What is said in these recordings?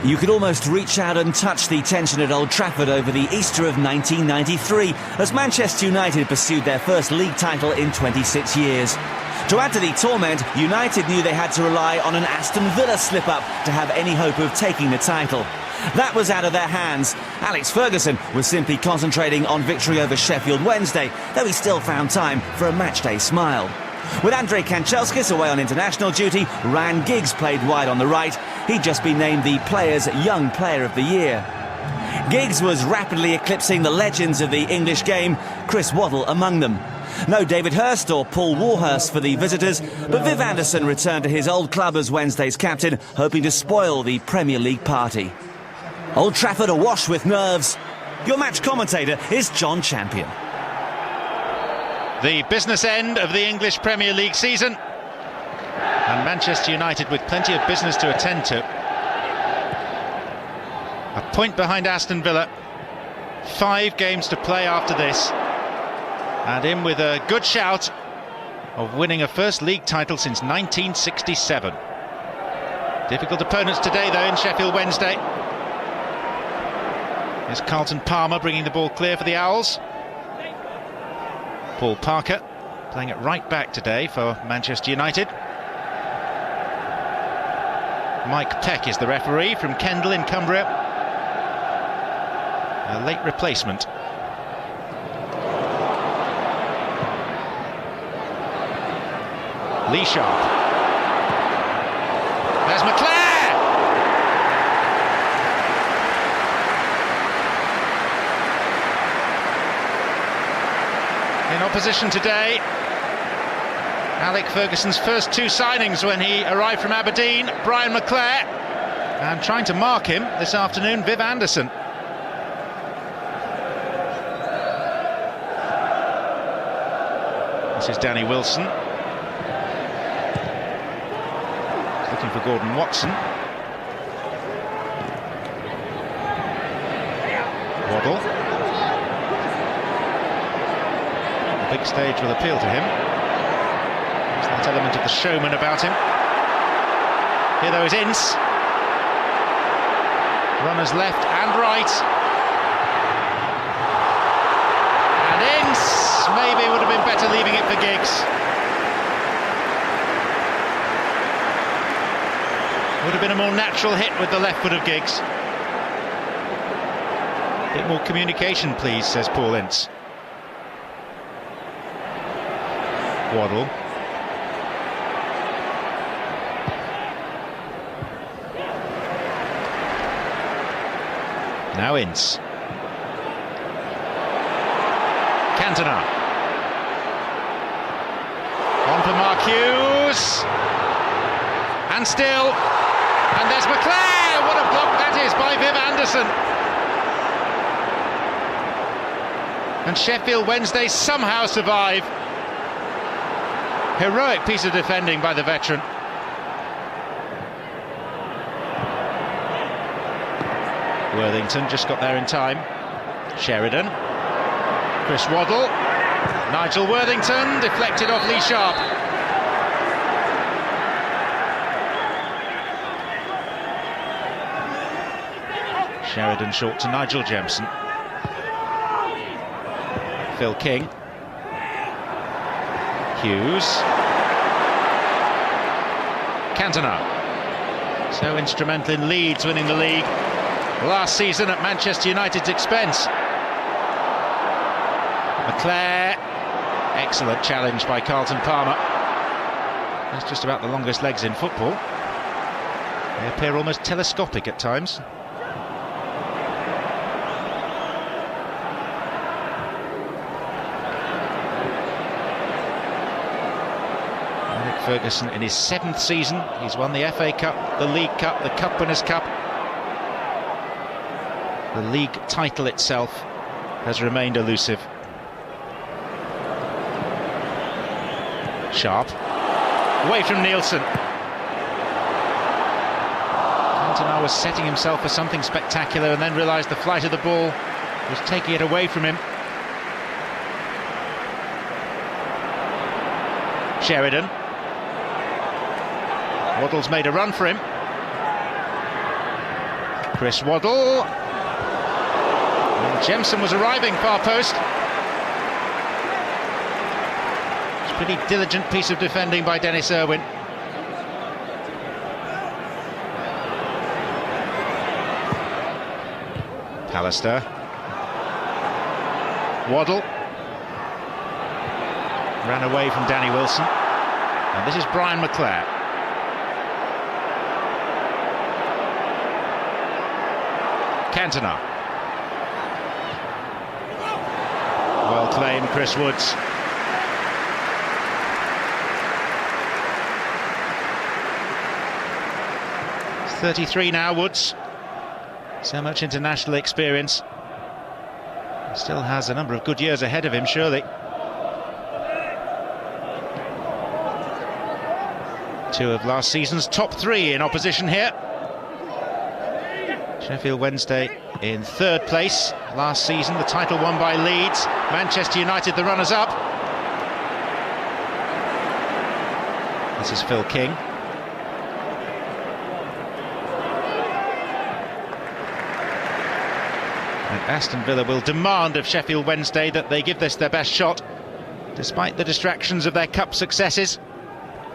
You could almost reach out and touch the tension at Old Trafford over the Easter of 1993 as Manchester United pursued their first league title in 26 years. To add to the torment, United knew they had to rely on an Aston Villa slip-up to have any hope of taking the title. That was out of their hands. Alex Ferguson was simply concentrating on victory over Sheffield Wednesday, though he still found time for a matchday smile. With Andrei Kanchelskis away on international duty, Ryan Giggs played wide on the right. He'd just been named the Players' Young Player of the Year. Giggs was rapidly eclipsing the legends of the English game, Chris Waddle among them. No David Hirst or Paul Warhurst for the visitors, but Viv Anderson returned to his old club as Wednesday's captain, hoping to spoil the Premier League party. Old Trafford awash with nerves. Your match commentator is John Champion. The business end of the English Premier League season, and Manchester United with plenty of business to attend to. A point behind Aston Villa, 5 games to play after this, and in with a good shout of winning a first league title since 1967. Difficult opponents today though in Sheffield Wednesday. Here's Carlton Palmer bringing the ball clear for the Owls. Paul Parker playing it right back today for Manchester United. Mike Peck is the referee from Kendal in Cumbria. A late replacement. Lee Sharpe. There's McClair! In opposition today, Alec Ferguson's first 2 signings when he arrived from Aberdeen, Brian McClair, and trying to mark him this afternoon, Viv Anderson. This is Danny Wilson. Looking for Gordon Watson. Waddle. The big stage will appeal to him. There's that element of the showman about him. Here though is Ince. Runners left and right. And Ince maybe would have been better leaving it for Giggs. Would have been a more natural hit with the left foot of Giggs. A bit more communication please, says Paul Ince. Waddle. Now Ince. Cantona. On for Mark Hughes. And still. And there's McClair. What a block that is by Viv Anderson. And Sheffield Wednesday somehow survive. Heroic piece of defending by the veteran. Worthington just got there in time. Sheridan. Chris Waddle. Nigel Worthington deflected off Lee Sharpe. Sheridan short to Nigel Jemson. Phil King. Hughes. Cantona. So instrumental in Leeds winning the league last season at Manchester United's expense. McClair. Excellent challenge by Carlton Palmer. That's just about the longest legs in football. They appear almost telescopic at times. Ferguson in his 7th season. He's won the FA Cup, the League Cup, the Cup Winners' Cup. The league title itself has remained elusive. Sharpe. Away from Nilsson. Cantona was setting himself for something spectacular and then realised the flight of the ball was taking it away from him. Sheridan. Waddle's made a run for him. Chris Waddle. And Jemson was arriving far post. It's a pretty diligent piece of defending by Denis Irwin. Pallister. Waddle. Ran away from Danny Wilson. And this is Brian McClair. Cantona. Well claimed, Chris Woods. He's 33 now, Woods. So much international experience. He still has a number of good years ahead of him, surely. Two of last season's top three in opposition here. Sheffield Wednesday in third place last season, the title won by Leeds. Manchester United the runners-up. This is Phil King. And Aston Villa will demand of Sheffield Wednesday that they give this their best shot, despite the distractions of their cup successes.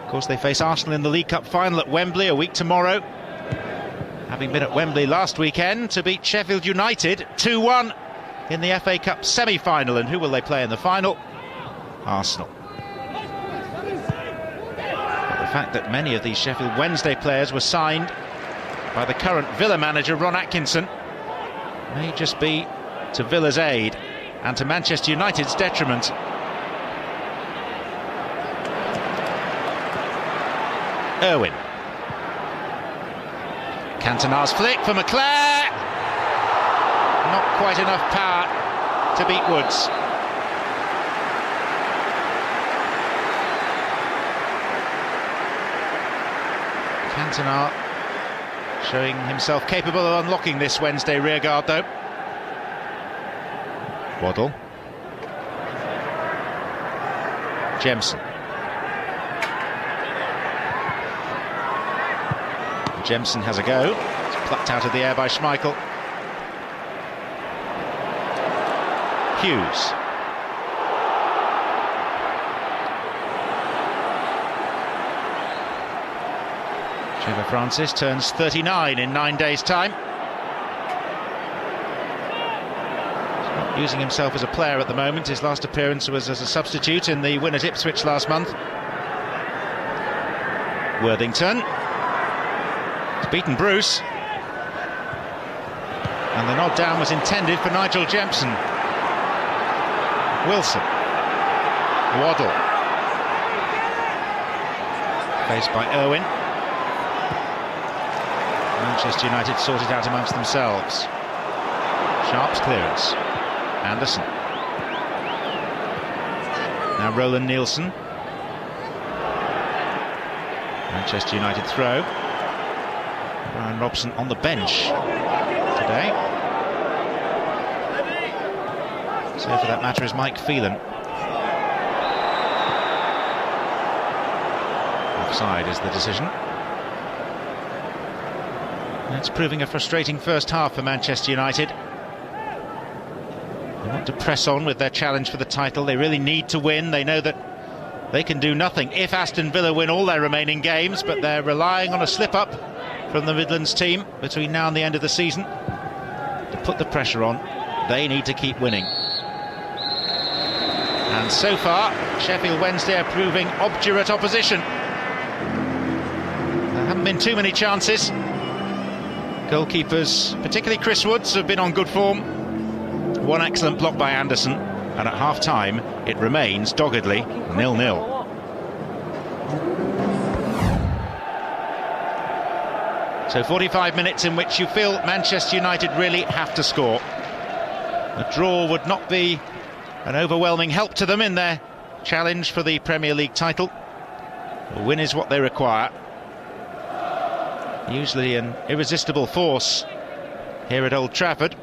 Of course, they face Arsenal in the League Cup final at Wembley a week tomorrow, having been at Wembley last weekend to beat Sheffield United 2-1 in the FA Cup semi-final. And who will they play in the final? Arsenal. But the fact that many of these Sheffield Wednesday players were signed by the current Villa manager Ron Atkinson may just be to Villa's aid and to Manchester United's detriment. Irwin. Cantona's flick for McClair. Not quite enough power to beat Woods. Cantona showing himself capable of unlocking this Wednesday rearguard, though. Waddle. Jemson. Jemson has a go. It's plucked out of the air by Schmeichel. Hughes. Trevor Francis turns 39 in 9 days' time. He's not using himself as a player at the moment. His last appearance was as a substitute in the win at Ipswich last month. Worthington. He's beaten Bruce. And the nod down was intended for Nigel Jemson. Wilson. Waddle. Faced by Irwin. Manchester United sort it out amongst themselves. Sharpe's clearance. Anderson. Now Roland Nilsson. Manchester United throw. Bryan Robson on the bench today. So for that matter is Mike Phelan. Offside is the decision. It's proving a frustrating first half for Manchester United. They want to press on with their challenge for the title. They really need to win. They know that they can do nothing if Aston Villa win all their remaining games, but they're relying on a slip-up from the Midlands team between now and the end of the season to put the pressure on. They need to keep winning. And so far, Sheffield Wednesday are proving obdurate opposition. There haven't been too many chances. Goalkeepers, particularly Chris Woods, have been on good form. One excellent block by Anderson, and at half-time it remains doggedly 0-0. So 45 minutes in which you feel Manchester United really have to score. A draw would not be an overwhelming help to them in their challenge for the Premier League title. A win is what they require. Usually an irresistible force here at Old Trafford,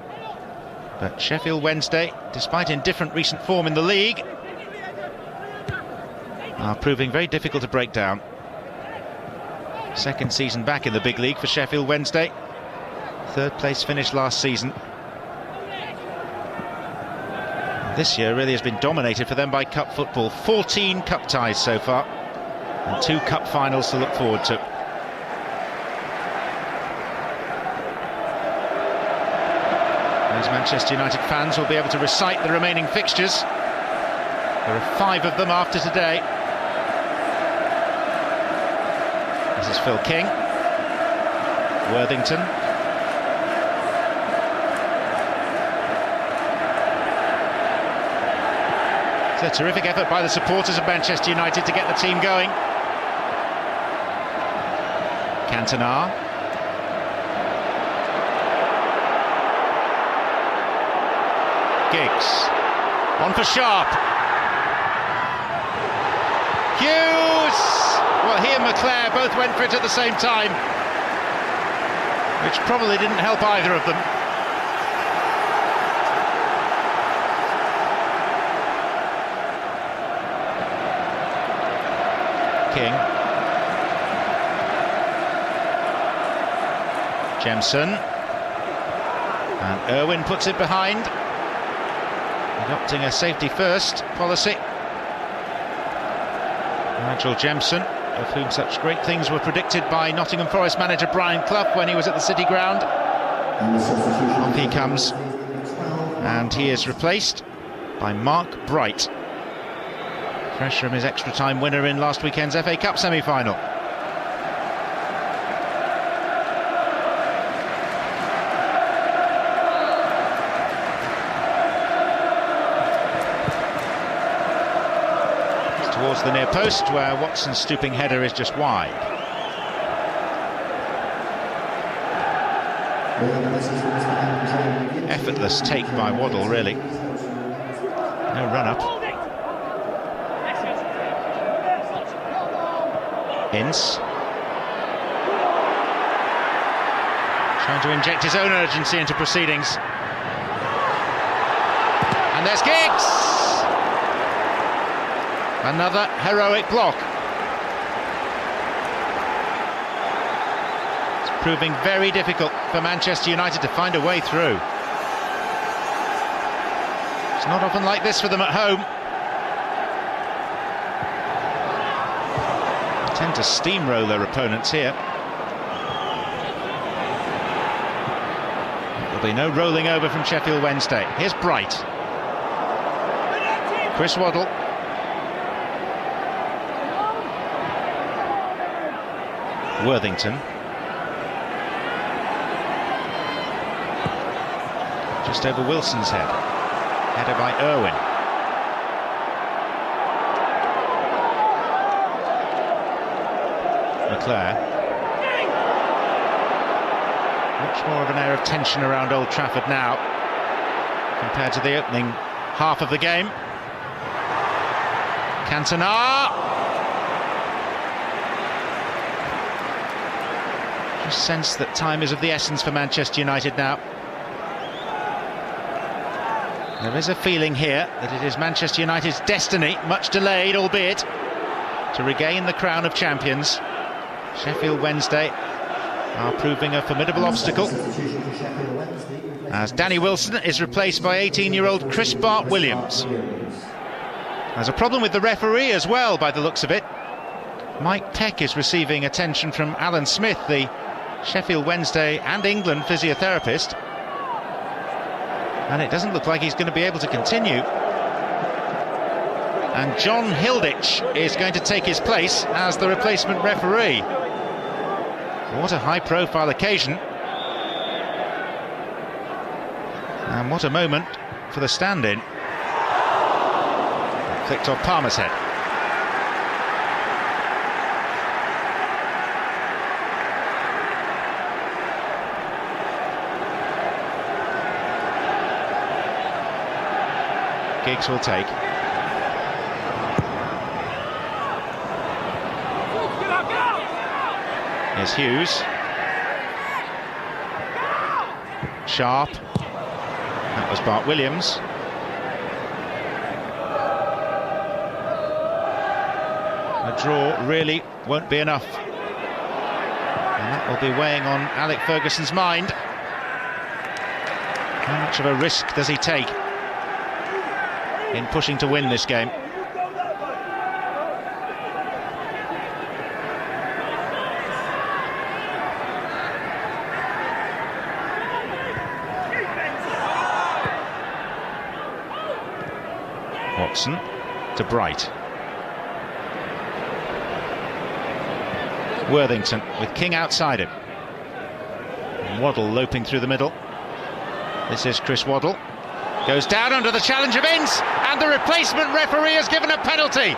but Sheffield Wednesday, despite indifferent recent form in the league, are proving very difficult to break down. Second season back in the big league for Sheffield Wednesday. Third place finish last season. This year really has been dominated for them by cup football. 14 cup ties so far, and 2 cup finals to look forward to. Those Manchester United fans will be able to recite the remaining fixtures. There are 5 of them after today. This is Phil King, Worthington, it's a terrific effort by the supporters of Manchester United to get the team going. Cantona, Giggs, on for Sharpe, Hughes! Well, he and McClair both went for it at the same time, which probably didn't help either of them. King, Jemson, and Irwin puts it behind, adopting a safety first policy. Nigel Jemson, of whom such great things were predicted by Nottingham Forest manager Brian Clough when he was at the City Ground. Off he comes, and he is replaced by Mark Bright, fresh from his extra time winner in last weekend's FA Cup semi-final. Towards the near post, where Watson's stooping header is just wide. Effortless take by Waddle, really. No run-up. Ince, trying to inject his own urgency into proceedings. And there's Giggs! Another heroic block. It's proving very difficult for Manchester United to find a way through. It's not often like this for them at home. They tend to steamroll their opponents here. There'll be no rolling over from Sheffield Wednesday. Here's Bright. Chris Waddle. Worthington, just over Wilson's head, header by Irwin. McClair, much more of an air of tension around Old Trafford now compared to the opening half of the game. Cantona. Just sense that time is of the essence for Manchester United now. There is a feeling here that it is Manchester United's destiny, much delayed albeit, to regain the crown of champions. Sheffield Wednesday are proving a formidable obstacle, as Danny Wilson is replaced by 18-year-old Chris Bart-Williams. There's a problem with the referee as well, by the looks of it. Mike Peck is receiving attention from Alan Smith, the Sheffield Wednesday and England physiotherapist, and it doesn't look like he's going to be able to continue. And John Hilditch is going to take his place as the replacement referee. What a high-profile occasion, and what a moment for the stand-in. Flicked off Palmer's head. Giggs will take. Here's Hughes. Sharpe. That was Bart-Williams. A draw really won't be enough, and that will be weighing on Alec Ferguson's mind. How much of a risk does he take in pushing to win this game? Watson to Bright. Worthington with King outside him. Waddle loping through the middle. This is Chris Waddle. Goes down under the challenge of Ince, and the replacement referee has given a penalty.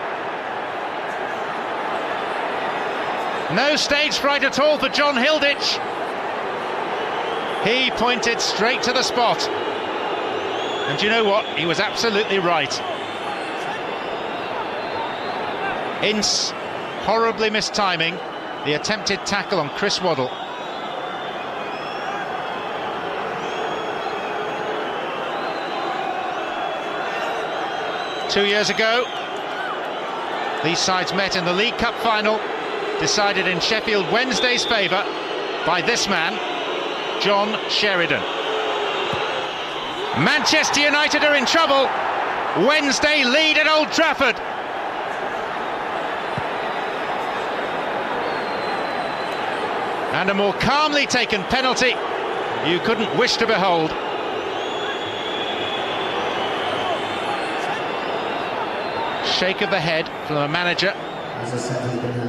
No stage fright at all for John Hilditch. He pointed straight to the spot. And you know what? He was absolutely right. Ince horribly missed timing the attempted tackle on Chris Waddle. Two years ago, these sides met in the League Cup final, decided in Sheffield Wednesday's favour by this man, John Sheridan. Manchester United are in trouble. Wednesday lead at Old Trafford. And a more calmly taken penalty you couldn't wish to behold. Shake of the head from a manager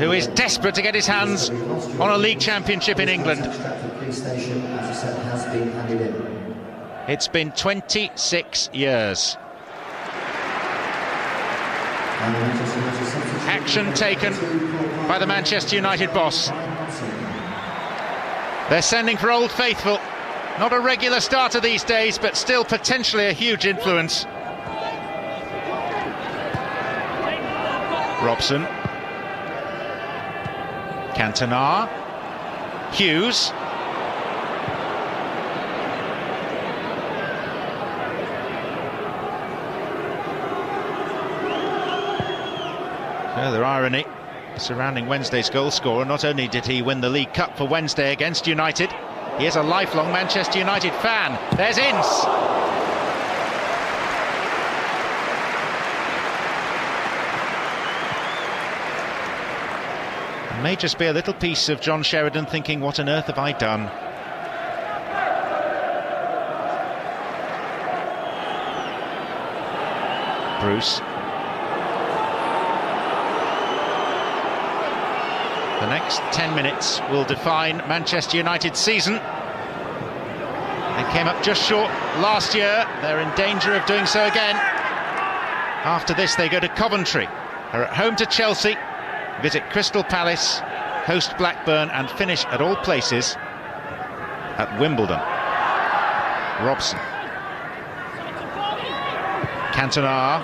who is desperate to get his hands on a league championship in England. It's been 26 years. Action taken by the Manchester United boss. They're sending for Old Faithful. Not a regular starter these days, but still potentially a huge influence. Robson. Cantona. Hughes. Further irony surrounding Wednesday's goal scorer. Not only did he win the League Cup for Wednesday against United, he is a lifelong Manchester United fan. There's Ince. It may just be a little piece of John Sheridan thinking, what on earth have I done? Bruce. The next 10 minutes will define Manchester United's season. They came up just short last year. They're in danger of doing so again. After this, they go to Coventry. They're at home to Chelsea, visit Crystal Palace, host Blackburn, and finish at all places at Wimbledon. Robson. Cantona.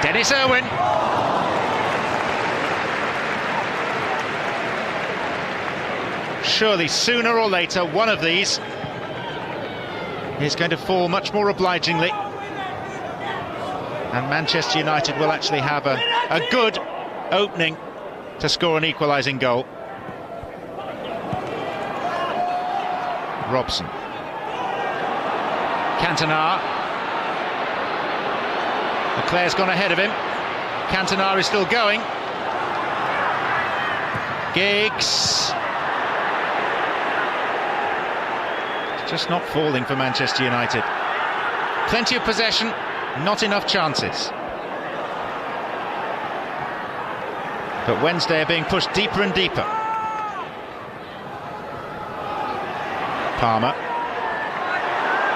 Denis Irwin. Surely sooner or later one of these is going to fall much more obligingly, and Manchester United will actually have a good opening to score an equalising goal. Robson. Cantona. McClair's gone ahead of him. Cantona is still going. Giggs. Just not falling for Manchester United. Plenty of possession, not enough chances. But Wednesday are being pushed deeper and deeper. Palmer.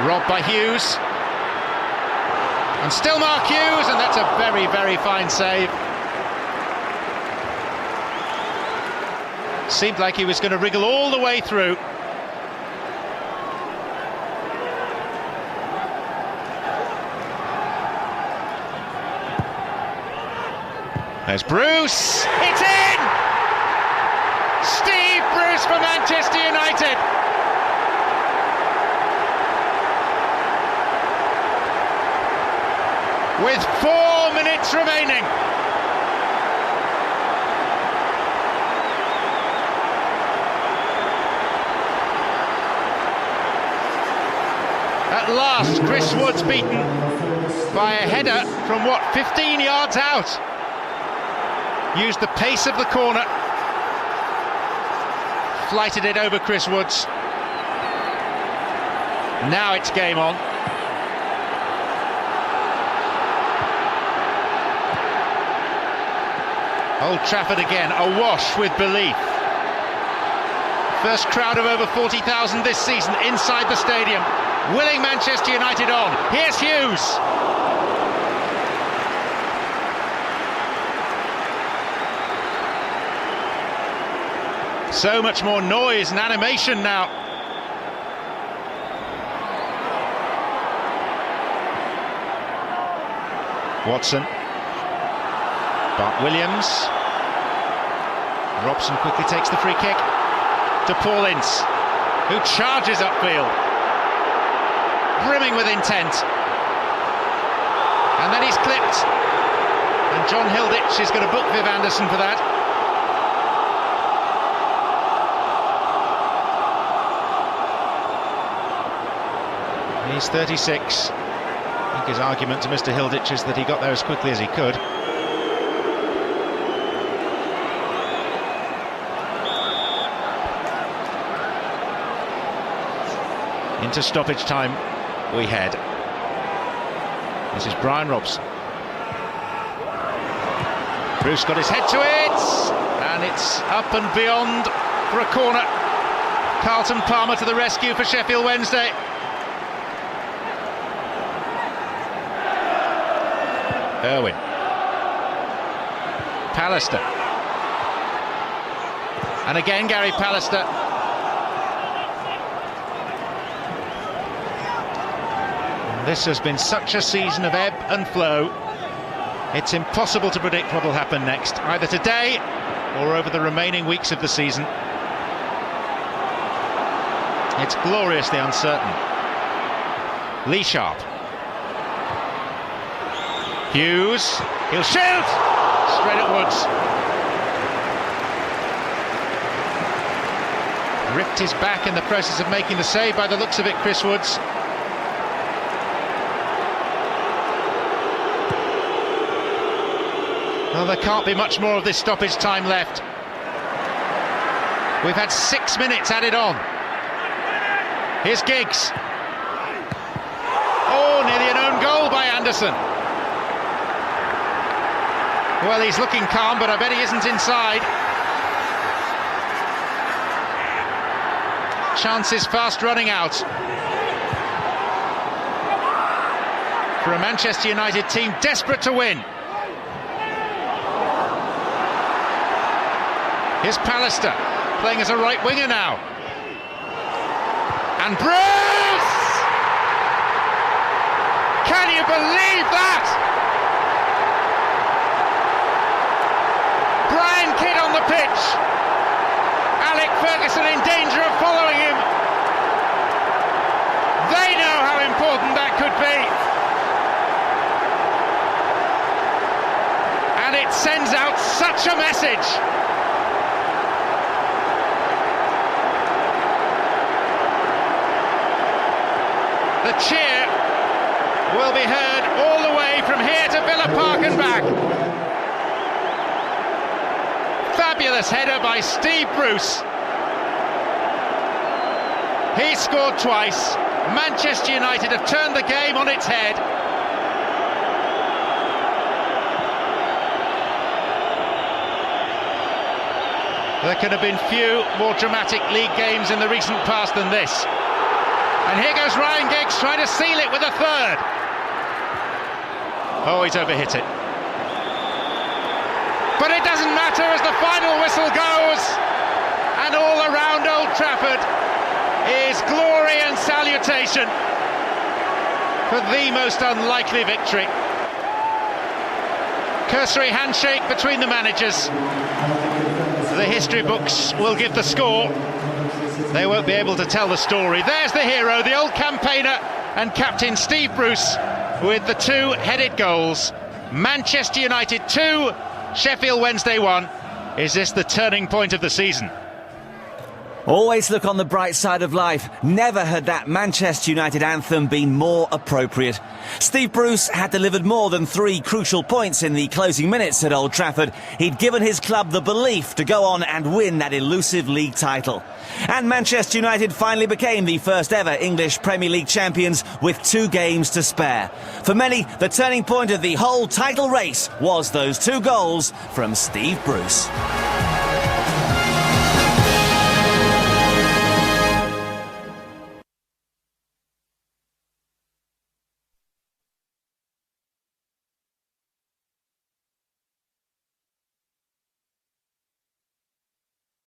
Robbed by Hughes. And still Mark Hughes, and that's a very, very fine save. Seemed like he was going to wriggle all the way through. There's Bruce. It's in! Steve Bruce for Manchester United. With 4 minutes remaining. At last, Chris Wood's beaten by a header from, 15 yards out. Used the pace of the corner, flighted it over Chris Woods. Now it's game on. Old Trafford again, awash with belief. First crowd of over 40,000 this season inside the stadium, willing Manchester United on. Here's Hughes. So much more noise and animation now. Watson. Bart-Williams. Robson quickly takes the free kick to Paul Ince, who charges upfield, brimming with intent. And then he's clipped. And John Hilditch is going to book Viv Anderson for that. He's 36. I think his argument to Mr. Hilditch is that he got there as quickly as he could. Into stoppage time we head. This is Bryan Robson. Bruce got his head to it, and it's up and beyond for a corner. Carlton Palmer to the rescue for Sheffield Wednesday. Irwin. Pallister. And again Gary Pallister. This has been such a season of ebb and flow. It's impossible to predict what will happen next, either today or over the remaining weeks of the season. It's gloriously uncertain. Sharpe. Hughes, he'll shoot! Straight at Woods. Ripped his back in the process of making the save by the looks of it, Chris Woods. Well, there can't be much more of this stoppage time left. We've had 6 minutes added on. Here's Giggs. Oh, nearly an own goal by Anderson. Well, he's looking calm, but I bet he isn't inside. Chances fast running out for a Manchester United team desperate to win. Here's Pallister, playing as a right winger now. And Bruce! Can you believe that? Brian Kidd on the pitch. Alec Ferguson in danger of following him. They know how important that could be. And it sends out such a message. The cheer will be heard all the way from here to Villa Park and back. Fabulous header by Steve Bruce. He scored twice. Manchester United have turned the game on its head. There could have been few more dramatic league games in the recent past than this. And here goes Ryan Giggs trying to seal it with a third. Oh, he's overhit it. But it doesn't matter as the final whistle goes. And all around Old Trafford is glory and salutation for the most unlikely victory. Cursory handshake between the managers. The history books will give the score. They won't be able to tell the story. There's the hero, the old campaigner and captain Steve Bruce with the two-headed goals. Manchester United 2, Sheffield Wednesday 1. Is this the turning point of the season? Always look on the bright side of life. Never had that Manchester United anthem been more appropriate. Steve Bruce had delivered more than 3 crucial points in the closing minutes at Old Trafford. He'd given his club the belief to go on and win that elusive league title. And Manchester United finally became the first ever English Premier League champions with 2 games to spare. For many, the turning point of the whole title race was those 2 goals from Steve Bruce.